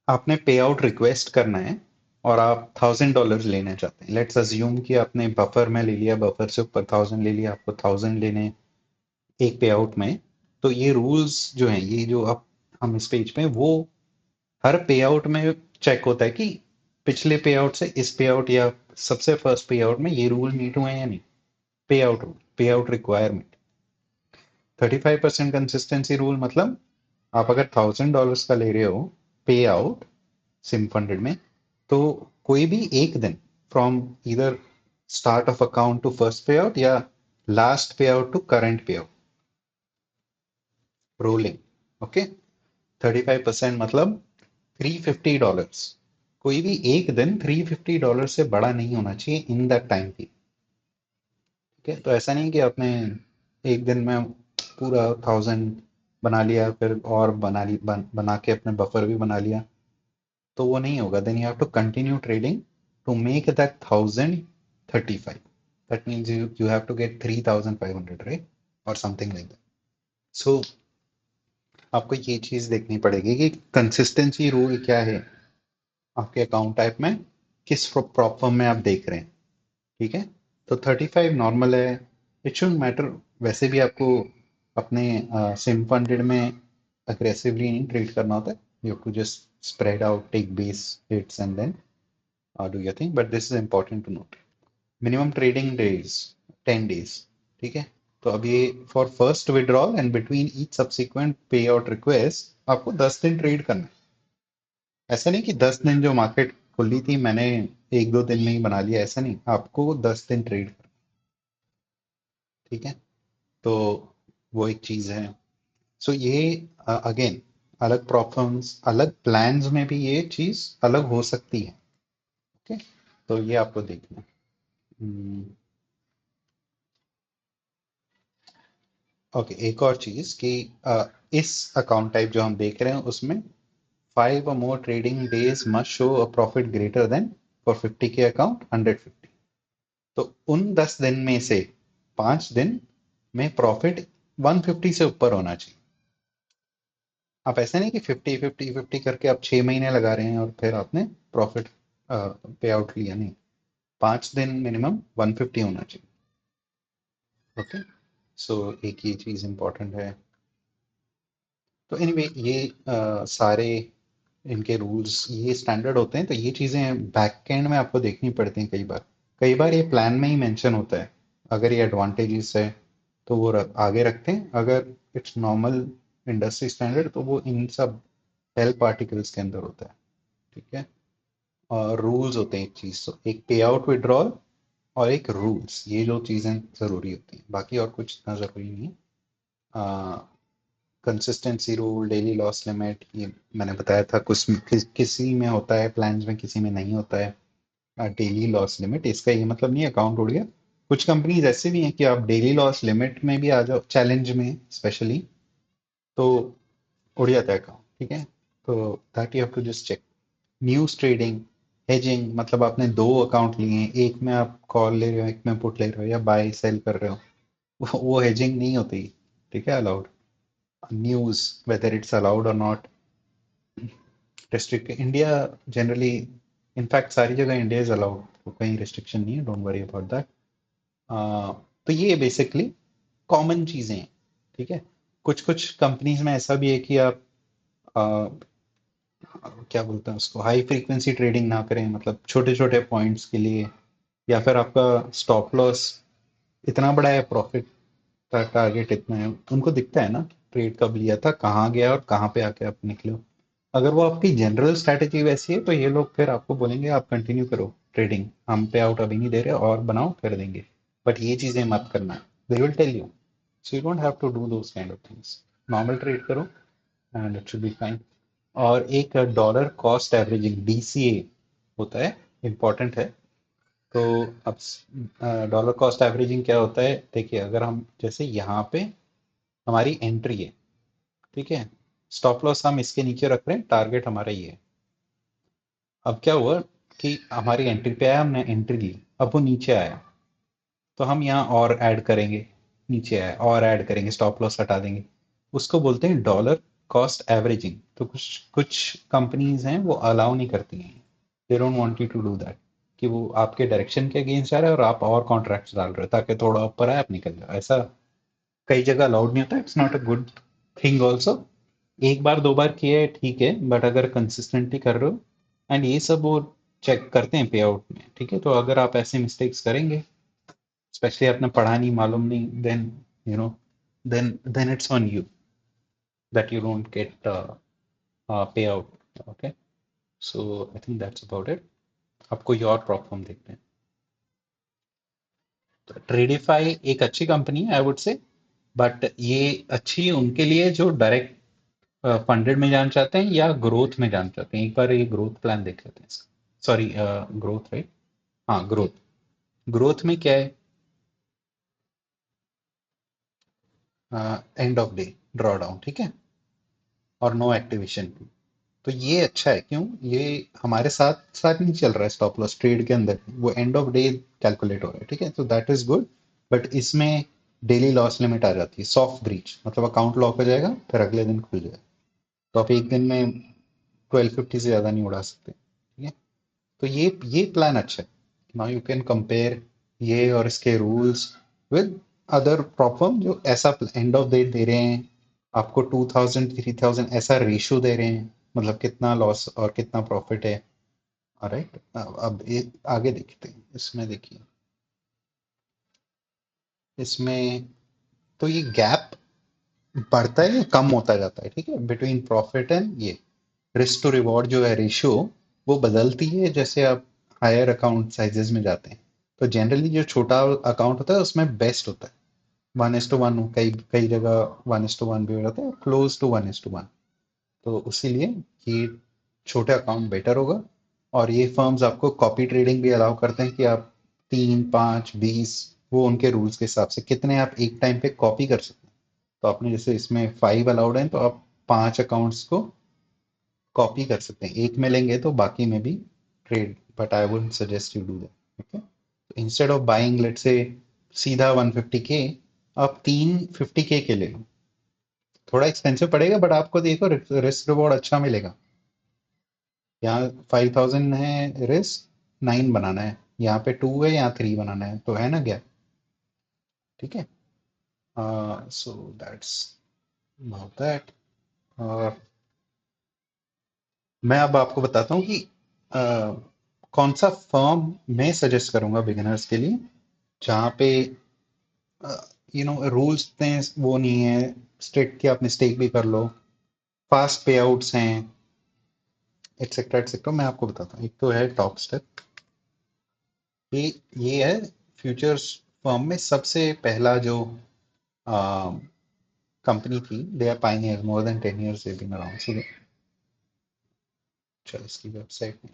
आपने पे आउट रिक्वेस्ट करना है और आप $1000 लेना चाहते हैं, लेट्स अज्यूम कि आपने बफर में ले लिया, बफर से ऊपर 1000 ले लिया, आपको 1000 लेने एक पे आउट में। तो ये रूल्स जो हैं, ये जो अब हम इस पेज पे, वो हर पे आउट में चेक होता है कि पिछले पे आउट से इस पे आउट या सबसे फर्स्ट पे आउट में ये रूल मीट हुए हैं या नहीं। पे आउट रूल, पे आउट रिक्वायरमेंट, 35% कंसिस्टेंसी रूल, मतलब आप अगर $1000 का ले रहे हो पे आउट सिम फंडेड में, तो कोई भी एक दिन फ्रॉम इधर start of account to first payout या last payout to current payout, rolling, okay, 35% मतलब $350। कोई भी एक दिन $350 से बड़ा नहीं होना चाहिए इन दैट टाइम पीरियड। ठीक है, तो ऐसा नहीं कि आपने एक दिन में पूरा 1000 बना लिया, फिर और बना के अपने बफर भी बना लिया, तो वो नहीं होगा। Then you have to continue trading to make that 1035। That means you have to get 3,500, right, और समथिंग लाइक दैट. सो आपको ये चीज देखनी पड़ेगी कि कंसिस्टेंसी रूल क्या है आपके अकाउंट टाइप में, किस प्रॉप फॉर्म में आप देख रहे हैं. ठीक है. तो 35 नॉर्मल है. It should matter. वैसे भी आपको अपने सिम फंडेड में अग्रेसिवली नहीं ट्रेड करना होता है. You have to just spread out, take base hits and then do your thing. But this is important to note. Minimum trading days 10 days. ठीक है. तो अब ये for first withdrawal and between each subsequent payout request आपको 10 दिन trade करना है. ऐसा नहीं कि 10 दिन जो मार्केट खुली थी मैंने 1-2 दिन में ही बना लिया, ऐसा नहीं. आपको 10 दिन ट्रेड करना. ठीक है. तो वो एक चीज है. सो ये अगेन अलग प्रॉब्लम्स, अलग प्लान्स में भी ये चीज अलग हो सकती है. ओके. तो ये आपको देखना. ओके. एक और चीज कि इस अकाउंट टाइप जो हम देख रहे हैं उसमें 5 or more trading days must show a profit greater than for 50K account 150. तो उन 10 दिन में से 5 दिन में प्रॉफिट 150 से ऊपर होना चाहिए. आप ऐसे नहीं कि 50 50 50 करके आप 6 महीने लगा रहे हैं और फिर आपने प्रॉफिट पे आउट लिया. नहीं. 5 दिन मिनिमम 150 होना चाहिए. ओके. सो एक ये चीज इंपॉर्टेंट है. तो एनीवे ये सारे इनके रूल्स ये स्टैंडर्ड होते हैं. तो ये चीजें बैक एंड में आपको देखनी पड़ती हैं. कई बार ये प्लान में ही मेंशन होता है. अगर ये एडवांटेजेस है तो वो आगे रखते हैं. अगर इट्स नॉर्मल इंडस्ट्री स्टैंडर्ड तो वो इन सब हेल्प आर्टिकल्स के अंदर होता है. ठीक है. और रूल्स होते हैं एक चीज, तो एक पे आउट विड्रॉल और एक रूल्स, ये जो चीजें जरूरी होती हैं. बाकी और कुछ इतना जरूरी नहीं है. Consistency rule, daily loss limit, ये मैंने बताया था. किसी में होता है प्लान्स में, किसी में नहीं होता है डेली लॉस लिमिट. इसका ये मतलब नहीं अकाउंट उड़ गया. कुछ कंपनीज ऐसे भी हैं कि आप डेली लॉस लिमिट में भी आ जाओ चैलेंज में स्पेशली, तो उड़ जाता है अकाउंट. ठीक है. तो that you have to just check. News trading, hedging, मतलब आपने दो अकाउंट लिए हैं, एक में आप कॉल ले रहे हो, एक में पुट ले रहे हो, या बाय सेल कर रहे हो, वो हेजिंग नहीं होती. ठीक है. Allowed. News, whether it's allowed or not, restrict India generally, in fact सारी जगह इंडिया इज अलाउड, तो कहीं रिस्ट्रिक्शन नहीं है. Don't worry about that. तो ये बेसिकली कॉमन चीजें हैं. ठीक है. कुछ कुछ कंपनीज में ऐसा भी है कि आप आ, क्या बोलते हैं उसको, हाई फ्रीक्वेंसी ट्रेडिंग ना करें, मतलब छोटे छोटे पॉइंट्स के लिए, या फिर आपका स्टॉप लॉस इतना बड़ा है, प्रॉफिट का टारगेट इतना है, उनको दिखता है ना ट्रेड कब लिया था, कहाँ गया और कहाँ पे आके आप निकले हो. अगर वो आपकी जनरल स्ट्रैटेजी वैसी है तो ये लोग फिर आपको बोलेंगे आप कंटिन्यू करो ट्रेडिंग, हम पे आउट अभी नहीं दे रहे और बनाओ कर देंगे. बट ये चीजें मत करना. They will tell you. So you don't have to do those kind of things. Normal trade करो and it should be fine. और एक डॉलर कॉस्ट एवरेजिंग, डीसीए होता है, इंपॉर्टेंट है. तो अब डॉलर कॉस्ट एवरेजिंग क्या होता है, देखिए अगर हम जैसे यहाँ पे हमारी एंट्री है. ठीक है. स्टॉप लॉस हम इसके नीचे रख रहे हैं, टारगेट हमारा ये है. अब क्या हुआ कि हमारी एंट्री पे आया, हमने एंट्री ली, अब वो नीचे आया, तो हम यहाँ और ऐड करेंगे. नीचे आया और ऐड करेंगे, स्टॉप लॉस हटा देंगे. उसको बोलते हैं डॉलर कॉस्ट एवरेजिंग. तो कुछ कुछ कंपनीज हैं वो अलाउ नहीं करती हैं. They don't want you to do that, कि वो आपके डायरेक्शन के अगेंस्ट जा रहा है और आप और कॉन्ट्रैक्ट्स डाल रहे हो ताकि थोड़ा ऊपर आए आप निकल जाओ. ऐसा कई जगह अलाउड नहीं होता. It's not a good thing also. एक बार दो बार किया है ठीक है, बट अगर कंसिस्टेंटली कर रहे हो, एंड ये सब वो चेक करते हैं पे आउट में. ठीक है. तो अगर आप ऐसे मिस्टेक्स करेंगे, स्पेशली आपने पढ़ा नहीं, मालूम नहीं, then you know, then it's on you that you don't get pay out. Okay. So I think that's about it. आप कोई और प्रॉब्लम देखते हैं तो ट्रेडिफाई एक अच्छी कंपनी है आई वुड से. बट ये अच्छी है उनके लिए जो डायरेक्ट फंडेड में जाना चाहते हैं या ग्रोथ में जाना चाहते हैं. एक बार ये ग्रोथ प्लान देख लेते हैं इसका. Sorry, growth, right. हाँ, ग्रोथ. ग्रोथ में क्या है, end of day draw down. ठीक है. और नो एक्टिवेशन. तो ये अच्छा है, क्यों? ये हमारे साथ साथ नहीं चल रहा है, स्टॉप लॉस ट्रेड के अंदर वो एंड ऑफ डे कैलकुलेट हो रहा है, ठीक है, तो दैट इज गुड। बट इसमें डेली लॉस लिमिट आ जाती है, सॉफ्ट ब्रीच मतलब अकाउंट लॉक हो जाएगा फिर अगले दिन खुल जाएगा, तो आप एक दिन में 1250 से ज्यादा नहीं उड़ा सकते, ठीक है। तो ये प्लान अच्छा है। नाउ यू कैन कंपेयर ये और इसके रूल्स विद अदर प्रॉब्लम जो ऐसा एंड ऑफ डे दे रहे हैं आपको, 2000 3000 ऐसा रेशियो दे रहे हैं, मतलब कितना लॉस और कितना प्रॉफिट है। राइट, अब ये आगे देखते हैं, इसमें देखिए, इसमें तो ये गैप बढ़ता है या कम होता जाता है, ठीक है, बिटवीन प्रॉफिट एंड ये रिस्क टू रिवॉर्ड जो है रेशियो, वो बदलती है जैसे आप हायर अकाउंट साइजेस में जाते हैं। तो जनरली जो छोटा अकाउंट होता है उसमें बेस्ट होता है 1:1, कई कई जगह 1:1 भी हो जाता है, क्लोज टू 1:1। तो इसीलिए ये छोटे अकाउंट बेटर होगा। और ये फर्म्स आपको कॉपी ट्रेडिंग भी अलाउ करते हैं कि आप 3 5 20, वो उनके रूल्स के हिसाब से कितने आप एक टाइम पे कॉपी कर सकते हैं। तो आपने जैसे इसमें 5 अलाउड है, तो आप 5 अकाउंट्स को कॉपी कर सकते हैं, एक में लेंगे तो बाकी में भी trade, but I would suggest you do that, okay. Instead of buying let's say सीधा 150K, आप 350K के ले लो। थोड़ा एक्सपेंसिव पड़ेगा बट आपको देखो रिस्क रिवॉर्ड अच्छा मिलेगा। यहाँ 5000 है रिस्क, 9 बनाना है, यहाँ पे 2 है, यहाँ 3 बनाना है, तो है ना गैप, ठीक है। So that's about that. और मैं अब आपको बताता हूँ कि कौन सा फर्म मैं सजेस्ट करूंगा बिगिनर्स के लिए, जहाँ पे रूल्स इतने वो नहीं है स्ट्रिक्ट कि आप मिस्टेक भी कर लो, फास्ट पे आउट्स हैं, एक्सेट्रा एक्सेट्रा। मैं आपको बताता हूँ, एक तो है टॉप स्टेप। ये ये है फ्यूचर्स फर्म में सबसे पहला जो कंपनी थी, they are pioneer, more than 10 years they've been around, so चल इसकी वेबसाइट में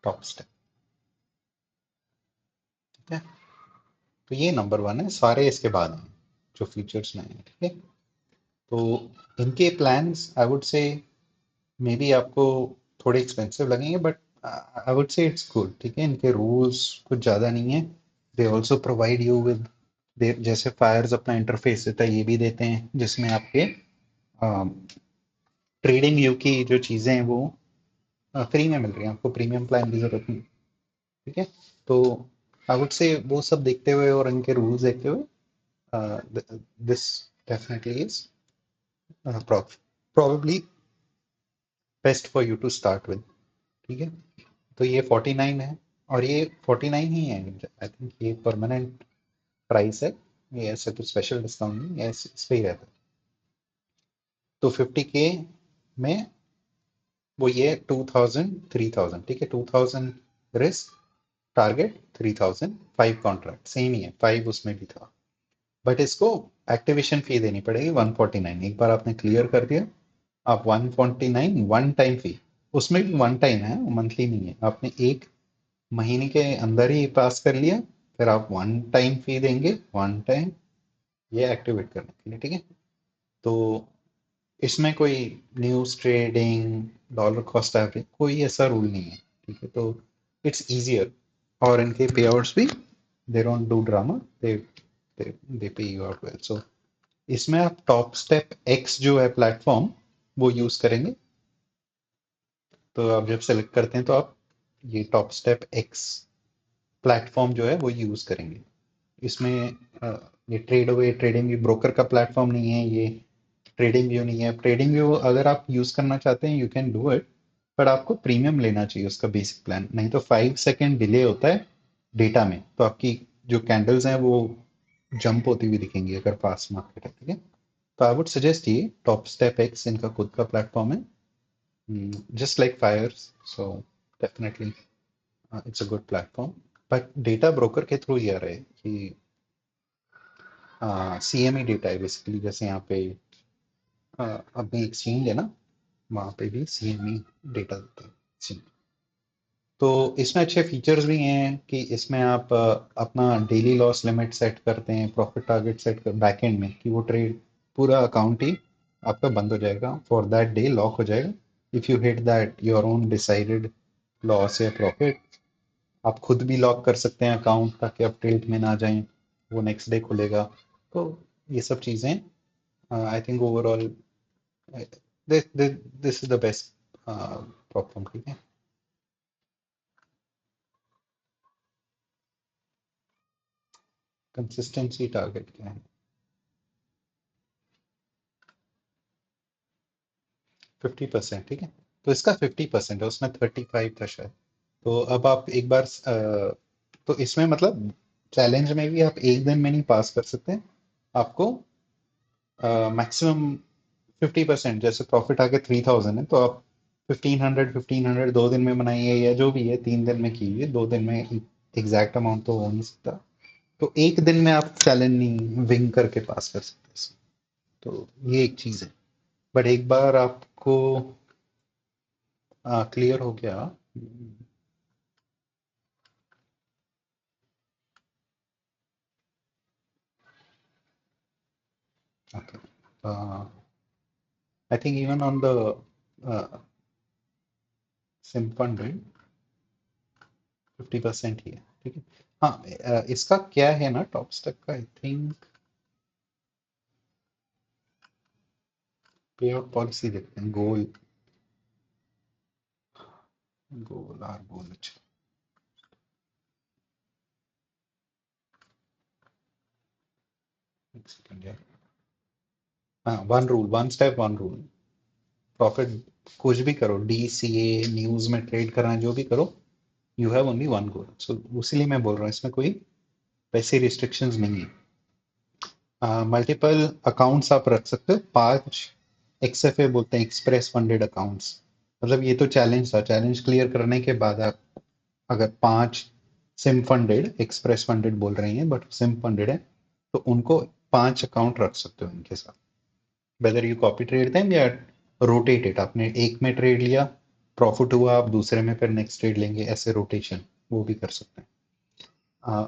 टॉप स्टेप, ठीक है। तो ये नंबर 1 है, सारे इसके बाद हैं जो फीचर्स में हैं, ठीक है। तो इनके प्लान्स आई वुड से मे बी आपको थोड़े एक्सपेंसिव लगेंगे, बट आई वुड से इट्स गुड, ठीक है। इनके रूल्स कुछ ज़्यादा नहीं है। They also provide you with, जैसे फायर्स अपना इंटरफेस देता है, ये भी देते हैं जिसमें आपके ट्रेडिंग व्यू की जो चीज़ें हैं वो फ्री में मिल रही हैं, आपको प्रीमियम प्लान की जरूरत नहीं, ठीक है। तो आई वुड से वो सब देखते हुए और इनके रूल्स देखते हुए this definitely is probably best for you to start with, ठीक है। तो ये 49 है, और ये 49 ही है, आई थिंक ये परमानेंट प्राइस है, ये ऐसे तो स्पेशल डिस्काउंट नहीं है, इस पे ही रहता है। तो 50K में वो ये 2000 3000, ठीक है, 2000 रिस्क, टारगेट 3000, 5 कॉन्ट्रैक्ट सेम ही है, 5 उसमें भी था। बट इसको एक्टिवेशन फी देनी पड़ेगी 149, एक बार आपने क्लियर कर दिया आप 149 वन टाइम फी, उसमें भी वन टाइम है, मंथली नहीं है, आपने एक महीने के अंदर ही पास कर लिया, फिर आप वन टाइम फी देंगे, वन टाइम, ये एक्टिवेट करने के लिए, ठीक है। तो इसमें कोई news trading, dollar cost average, कोई ऐसा रूल नहीं है, ठीक है। तो इट्स इजियर, और इनके पे आउट्स भी, दे डोंट डू ड्रामा, दे पे यू आउट वेल। सो इसमें आप टॉप स्टेप एक्स जो है प्लेटफॉर्म, वो यूज करेंगे। तो आप जब सेलेक्ट करते हैं तो आप ये टॉप स्टेप एक्स प्लेटफॉर्म जो है वो यूज करेंगे। इसमें ये trade away trading view broker का प्लेटफॉर्म नहीं है, ये ट्रेडिंग व्यू नहीं है। ट्रेडिंग व्यू अगर आप यूज करना चाहते हैं यू कैन डू इट, पर आपको प्रीमियम लेना चाहिए उसका बेसिक प्लान, नहीं तो 5 सेकेंड डिले होता है डेटा में, तो आपकी जो कैंडल्स हैं वो जंप होती हुई दिखेंगी अगर फास्ट मार्केट है, ठीक है। तो आई वुड सजेस्ट ये टॉप स्टेप एक्स इनका खुद का प्लेटफॉर्म है, just like fires, so definitely it's a good platform। But data broker के थ्रू ही आ रहे हैं कि CME डेटा है बेसिकली, जैसे यहाँ पे अपनी एक्सचेंज है ना, वहाँ पे भी CME डेटा देते हैं exchange। तो इसमें अच्छे फीचर्स भी हैं कि इसमें आप अपना डेली लॉस लिमिट सेट करते हैं, प्रॉफिट टारगेट सेट कर बैकएंड में कि वो ट्रेड पूरा अकाउंट ही आपका बंद हो जाएगा, फॉर दैट डे लॉक हो जाएगा। If you hit that your own decided loss या प्रॉफिट, आप खुद भी लॉक कर सकते हैं अकाउंट ताकि आप टिल्ट में ना जाएं, वो नेक्स्ट डे खुलेगा। तो ये सब चीज़ें I think overall this is the best problem, ठीक है। कंसिस्टेंसी टारगेट क्या है? 50%, ठीक है। तो इसका 50% है, उसमें 35 था शायद। तो अब आप एक बार तो इसमें मतलब चैलेंज में भी आप एक दिन में नहीं पास कर सकते, आपको मैक्सिमम 50%, जैसे प्रॉफिट आगे 3000 है तो आप 1500 दो दिन में बनाइए या जो भी है 3 दिन में कीजिए, 2 दिन में एग्जैक्ट अमाउंट तो हो नहीं सकता। तो एक दिन में आप चैलेंज नहीं विंग करके पास कर सकते इसमें। तो ये एक चीज है, बट एक बार आपको क्लियर हो गया। Okay. Uh, I think even on the सिम्फंड 50% ही है, ठीक है। हाँ, इसका क्या है ना टॉप स्टेप का, आई थिंक पे आउट पॉलिसी देखते हैं। गोल, गोल आर गोल, अच्छा। एक सेकंड यार। हाँ, one rule, one step one rule. Profit कुछ भी करो, डीसीए न्यूज में ट्रेड करना जो भी करो, you have only one goal. So उसीलिए मैं बोल रहा हूँ इसमें कोई वैसी रिस्ट्रिक्शंस नहीं है। मल्टीपल अकाउंट्स आप रख सकते हो, 5 एक्सएफए बोलते हैं, एक्सप्रेस फंडेड अकाउंट्स। मतलब ये तो चैलेंज था, चैलेंज क्लियर करने के बाद आप अगर 5 सिम फंडेड, एक्सप्रेस फंडेड बोल रही हैं बट सिम फंडेड है, तो उनको 5 अकाउंट रख सकते हो इनके साथ। Whether you copy trade them या रोटेट इट, आपने एक में ट्रेड लिया, प्रॉफिट हुआ, आप दूसरे में फिर नेक्स्ट ट्रेड लेंगे, ऐसे रोटेशन वो भी कर सकते हैं।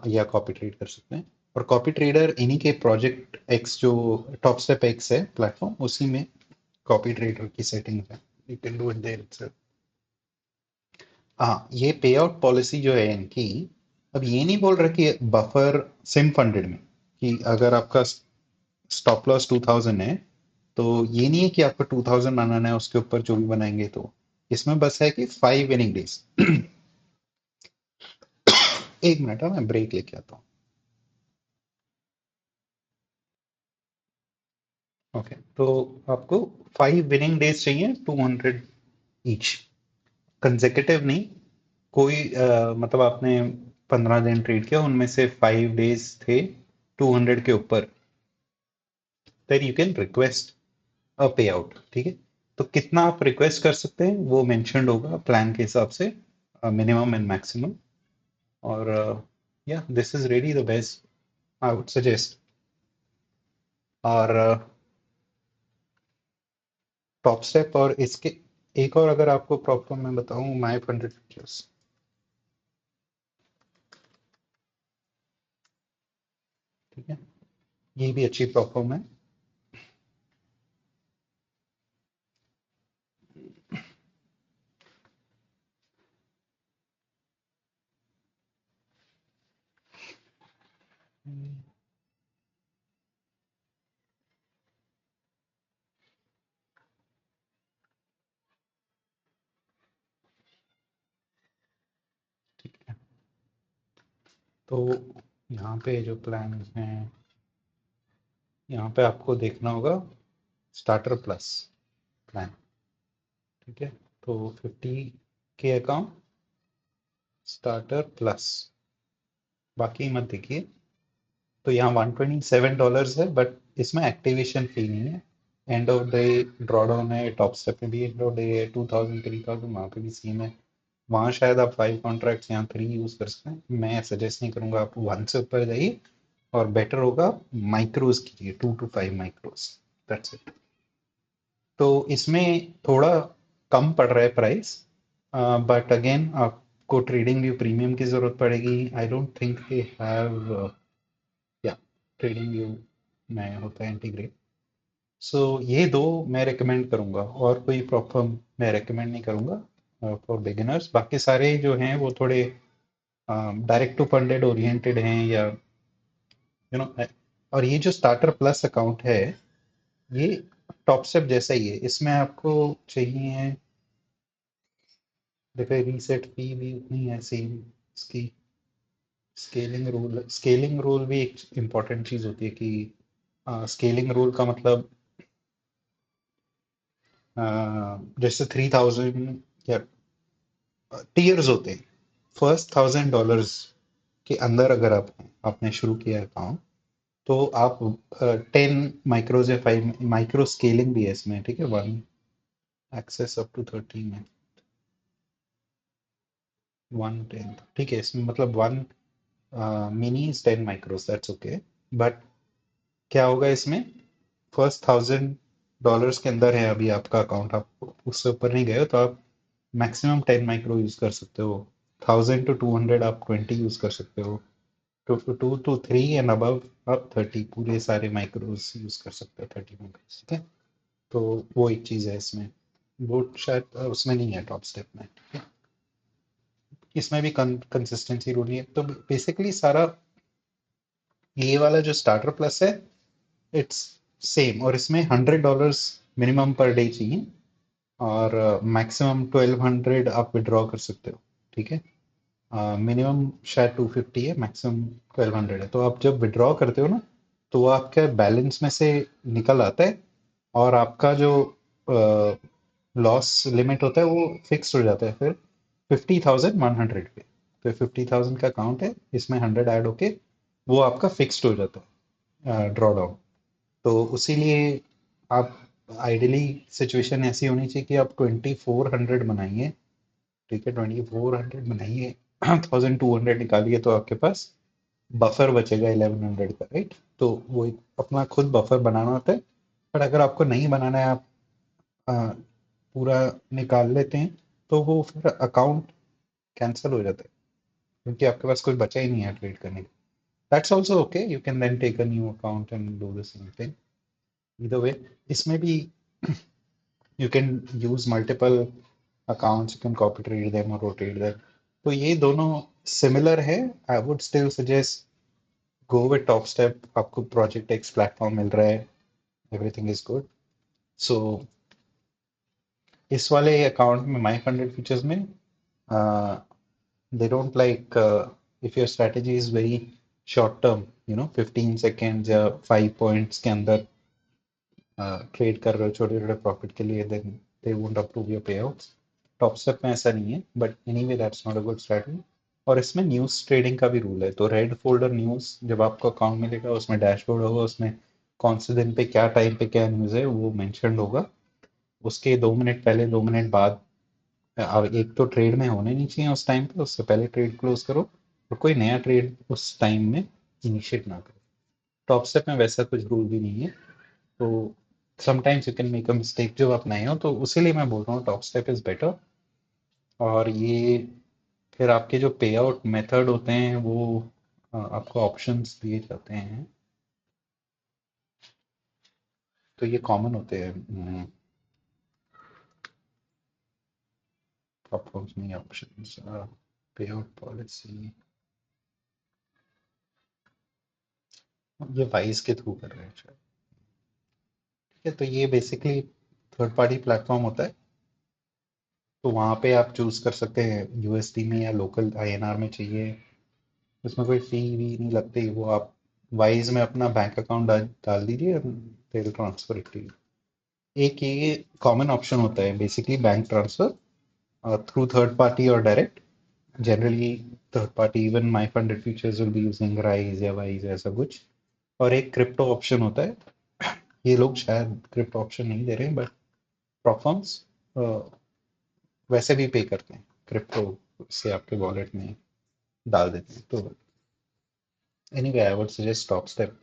या कॉपी ट्रेड कर सकते हैं। और कॉपी ट्रेडर इन्हीं के प्रोजेक्ट एक्स जो टॉप स्टेप एक्स है प्लेटफॉर्म, उसी में कॉपी ट्रेडर की सेटिंग है, you can do it there itself. हाँ, ये पे आउट पॉलिसी जो है इनकी, अब ये नहीं बोल रहा कि बफर सिम फंडेड में कि अगर आपका स्टॉप लॉस 2000 है तो ये नहीं है कि आपको 2000 बनाना है, उसके ऊपर जो भी बनाएंगे। तो इसमें बस है कि 5 विनिंग डेज। एक मिनट, मैं ब्रेक लेके आता हूँ। ओके, तो आपको 5 विनिंग डेज चाहिए, 200 ईच, कंसेक्यूटिव नहीं। कोई मतलब आपने 15 दिन ट्रेड किया, उनमें से 5 डेज थे 200 के ऊपर, then you can request a payout, ठीक है। तो कितना आप रिक्वेस्ट कर सकते हैं वो मेंशन्ड होगा प्लान के हिसाब से, मिनिमम एंड मैक्सिमम। और या this is really the best, I would suggest. और टॉप स्टेप और इसके एक और अगर आपको प्रॉब्लम मैं बताऊं, माई फंडेड फीचर्स, ठीक है, ये भी अच्छी प्लेटफॉर्म है। तो यहाँ पे जो प्लान हैं, यहाँ पे आपको देखना होगा स्टार्टर प्लस प्लान, ठीक है। तो 50 के अकाउंट स्टार्टर प्लस, बाकी मत देखिए। तो यहाँ $127 है, बट इसमें एक्टिवेशन फी नहीं है। End of day draw down है, टॉप स्टेप में भी एंड ऑफ डे है, 2000 3000 वहाँ पे भी सेम है। वहाँ शायद आप 5 कॉन्ट्रैक्ट्स, यहाँ 3 यूज कर सकते हैं। मैं सजेस्ट नहीं करूंगा, आप 1 से ऊपर जाइए, और बेटर होगा माइक्रोज कीजिए, 2 to 5 माइक्रोज, दैट्स इट। तो इसमें थोड़ा कम पड़ रहा है प्राइस, बट अगेन आपको आपको ट्रेडिंग व्यू प्रीमियम की जरूरत पड़ेगी। I don't think they have, या ट्रेडिंग व्यू में होता है इंटीग्रेट। सो ये दो मैं रिकमेंड करूंगा, और कोई प्रॉपर मैं रिकमेंड नहीं करूंगा फॉर बिगिनर्स। बाकी सारे जो हैं वो थोड़े डायरेक्ट टू फंडेड ओरिएंटेड हैं, या नो। और ये जो स्टार्टर प्लस अकाउंट है, ये टॉप स्टेप जैसा ही है। इसमें आपको चाहिए, देखो रीसेट फी भी उतनी है सेम इसकी। स्केलिंग रूल भी एक इम्पॉर्टेंट चीज होती है कि स्केलिंग रूल का मतलब जैसे 3000 या टीयर्स होते हैं। फर्स्ट $1000 के अंदर अगर आपने शुरू किया अकाउंट, तो आप 10 माइक्रोज या 5 माइक्रो स्केलिंग भी है इसमें, ठीक है। वन एक्सेस अप टू 30 में 1/10, ठीक है। इसमें मतलब one mini is 10 माइक्रोज, that's okay. But क्या होगा इसमें, फर्स्ट $1000 के अंदर है अभी आपका अकाउंट, आप उससे ऊपर नहीं गए हो, तो आप मैक्सिमम 10 माइक्रो यूज कर सकते हो। 1000 to 200 आप 20 यूज कर सकते हो। 2 to 3 एंड अबव आप 30 पूरे सारे माइक्रोज यूज कर सकते हो, 30 माइक्रोज, ठीक है। तो वो एक चीज है इसमें, वो शायद उसमें नहीं है टॉप स्टेप में, ठीक है। इसमें भी कंसिस्टेंसी रूल है। तो बेसिकली सारा ये वाला जो स्टार्टर प्लस है, इट्स सेम। और इसमें $100 मिनिमम पर डे चाहिए, और मैक्सिमम 1200 आप विड्रॉ कर सकते हो, ठीक है। मिनिमम शायद 250 है, मैक्सिमम 1200 है। तो आप जब विड्रॉ करते हो ना, तो वो आपके बैलेंस में से निकल आता है, और आपका जो लॉस लिमिट होता है वो फिक्स हो जाता है फिर 50,100 पे। तो 50,000 का अकाउंट है, इसमें 100 ऐड होके वो आपका फिक्स्ड हो जाता है ड्रॉ डाउन। तो उसीलिए आप आइडियली सिचुएशन ऐसी होनी चाहिए कि आप 2400 बनाइए, ठीक है। 2400 बनाइए, 1200 निकालिए, तो आपके पास बफर बचेगा 1100 का, राइट। तो वो एक अपना खुद बफर बनाना होता है। पर अगर आपको नहीं बनाना है, आप आ, पूरा निकाल लेते हैं, तो वो फिर अकाउंट कैंसिल हो जाता है, क्योंकि आपके पास कोई बचा ही नहीं है ट्रेड करने का। That's also okay, you can then take a new account and do the same thing. Either way, इसमें भी you can use multiple accounts, you can copy trade them or rotate them। तो ये दोनों similar है। I would still suggest go with top step. आपको project x platform मिल रहा है, everything is good. सो इस वाले अकाउंट में माई फंडेड फीचर्स में they don't like, if your strategy is very short term, 15 seconds या 5 पॉइंट्स के अंदर ट्रेड कर रहे हो छोटे छोटे प्रॉफिट के लिए, then they won't approve your payouts. Top step में ऐसा नहीं है, but anyway that's not a good strategy. और इसमें न्यूज़ ट्रेडिंग का भी रूल है। तो रेड फोल्डर न्यूज़ जब आपको अकाउंट मिलेगा, उसमें डैशबोर्ड होगा, उसमें कौन से दिन पे क्या टाइम पे क्या न्यूज़ है वो मैंशनड होगा। उसके 2 मिनट पहले, 2 मिनट बाद, अब एक तो ट्रेड में होने नहीं चाहिए उस टाइम पे, उससे पहले ट्रेड क्लोज करो, और कोई नया ट्रेड उस टाइम में इनिशिएट ना करो। टॉप स्टेप में वैसा कुछ रूल भी नहीं है। तो sometimes you can make a mistake जब आप नए हो, तो उसीलिए मैं बोल रहा हूँ टॉप स्टेप इज बेटर। और ये फिर आपके जो पे आउट मेथड होते हैं वो आपको ऑप्शंस दिए जाते हैं, तो ये कॉमन होते हैं प्लेटफॉर्म्स में ऑप्शंस। पे आउट पॉलिसी ये वाइज के थ्रू कर रहे हैं शायद, ठीक है। तो ये बेसिकली थर्ड पार्टी प्लेटफॉर्म होता है। तो वहाँ पे आप चूज कर सकते हैं यूएसडी में या लोकल आईएनआर में चाहिए। उसमें कोई फी वी नहीं लगती, वो आप वाइज में अपना बैंक अकाउंट डाल दीजिए, they will transfer it to you. एक ये कॉमन ऑप्शन होता है basically, bank transfer through third party और direct. Generally third party, even my funded futures will be using Rise या वाइज, ऐसा कुछ। और एक क्रिप्टो ऑप्शन होता है। ये लोग शायद क्रिप्टो ऑप्शन नहीं दे रहे हैं, बट प्रोफर्म्स वैसे भी पे करते हैं, क्रिप्टो से आपके वॉलेट में डाल देते हैं। तो anyway I would suggest top step.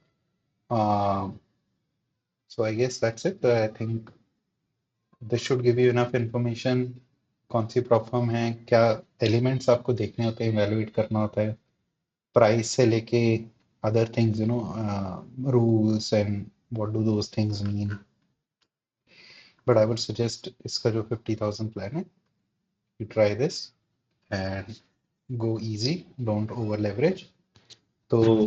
So I guess that's it. I think this should give you enough information कौन सी प्रॉप फर्म है, क्या एलिमेंट्स आपको देखने होते हैं, इवेलुएट करना होता है, प्राइस से लेके other things, rules and what do those things mean. But I would suggest इसका जो 50,000 प्लान है, you try this and go easy, don't over leverage. तो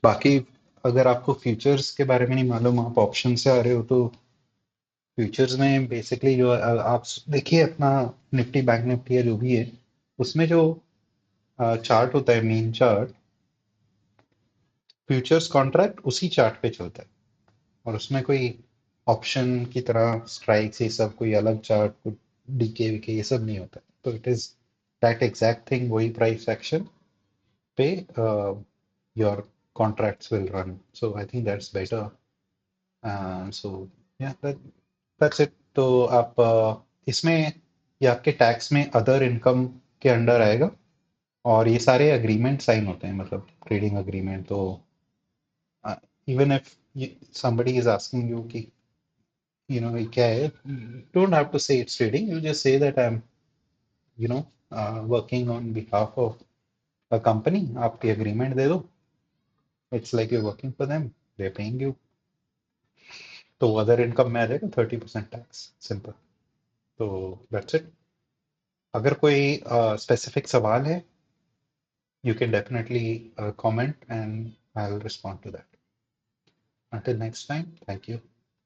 बाकी अगर आपको फ्यूचर्स के बारे में नहीं मालूम, आप ऑप्शन से आ रहे हो, तो फ्यूचर्स में बेसिकली जो आप देखिए अपना निफ्टी बैंक निफ्टी या जो भी है, उसमें जो चार्ट होता है, मेन चार्ट, फ्यूचर्स कॉन्ट्रैक्ट उसी चार्ट पे चलता है. और उसमें कोई ऑप्शन की तरह स्ट्राइक्स ये सब कोई अलग चार्ट, डीके वीके ये सब नहीं होता. तो it is that exact thing, वही प्राइस एक्शन पे your contracts will run. So I think that's better. So yeah that's it. तो आप इसमें, ये आपके टैक्स में अदर इनकम के अंडर आएगा. और ये सारे अग्रीमेंट साइन होते हैं, मतलब ट्रेडिंग अग्रीमेंट. तो even if somebody is asking you कि ये क्या है, don't have to say it's trading. You just say that I'm you know working on behalf of a company. आपकी agreement दे दो. It's like you're working for them, they're paying you. तो other income में आ जाएगा 30% tax, simple. तो that's it. अगर कोई specific सवाल है, you can definitely comment and I'll respond to that. Until next time, thank you.